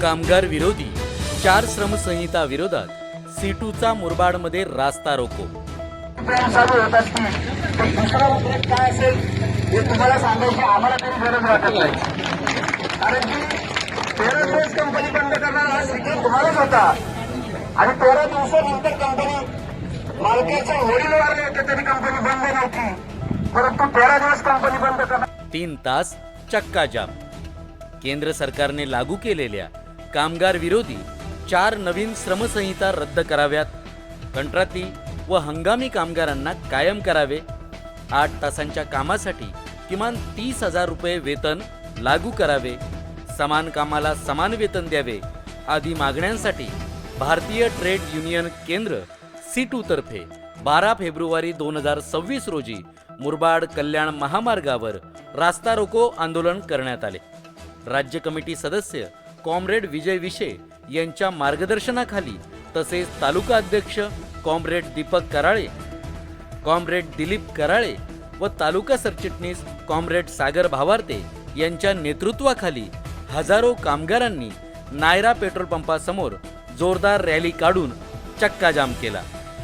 कामगार विरोधी 4 श्रमसंहिता विरोधात सीटूचा मुरबाडमध्ये रास्ता रोको। चालू होत असती तर दुसरा उद्देश काय असेल हे तुम्हाला सांगायची आम्हाला तरी गरज वाटत नाही, कारण की 13 दिवस कंपनी बंद करणार हा सिग्नल तुम्हालाच होता आणि 13 दिवसानंतर कंपनी मालकाच्या होळीला वारले होते तरी कंपनी बंद नव्हती, परंतु 13 दिवस कंपनी बंद करणार। 3 तास चक्का जाम। केंद्र सरकारने लागू केलेल्या कामगार विरोधी 4 नवीन श्रमसंहिता रद्द कराव्यात। कंत्राटी व हंगामी कामगारांना कायम करावे। 8 तासांच्या कामासाठी किमान 30,000 रुपये वेतन लागू करावे। समान कामाला समान वेतन द्यावे आदी मागण्यांसाठी भारतीय ट्रेड युनियन केंद्र सीटूतर्फे 12 फेब्रुवारी 2026 रोजी मुरबाड कल्याण महामार्गावर रास्ता रोको आंदोलन करण्यात आले। राज्य कमिटी सदस्य कॉम्रेड विजय विशे यांच्या मार्गदर्शनाखाली तसेच तालुका अध्यक्ष कॉम्रेड दीपक कराळे, कॉम्रेड दिलीप कराळे व तालुका सरचिटणीस कॉम्रेड सागर भावार्ते यांच्या नेतृत्वाखाली हजारो कामगारांनी नायरा पेट्रोल पंपासमोर जोरदार रॅली काढून चक्का जाम केला।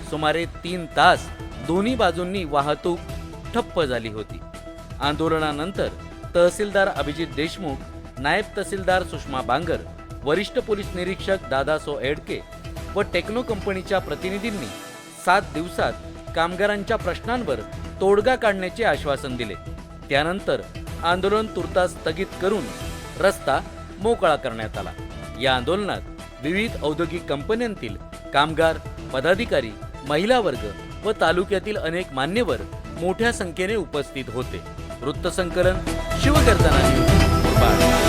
सुमारे 3 तास दोन्ही बाजूंनी वाहतूक ठप्प झाली होती। आंदोलनानंतर तहसीलदार अभिजित देशमुख, नायब तहसीलदार सुषमा बांगर, वरिष्ठ पोलीस निरीक्षक दादासो एडके व टेक्नो कंपनीच्या प्रतिनिधींनी 7 दिवसात कामगारांच्या प्रश्नांवर तोडगा काढण्याचे आश्वासन दिले। त्यानंतर आंदोलन तुर्तास स्थगित करून रस्ता मोकळा करण्यात आला। या आंदोलनात विविध औद्योगिक कंपन्यांतील कामगार, पदाधिकारी, महिला वर्ग व तालुक्यातील अनेक मान्यवर मोठ्या संख्येने उपस्थित होते। वृत्तसंकलन शिवगर्जना न्यूज मुरबाड।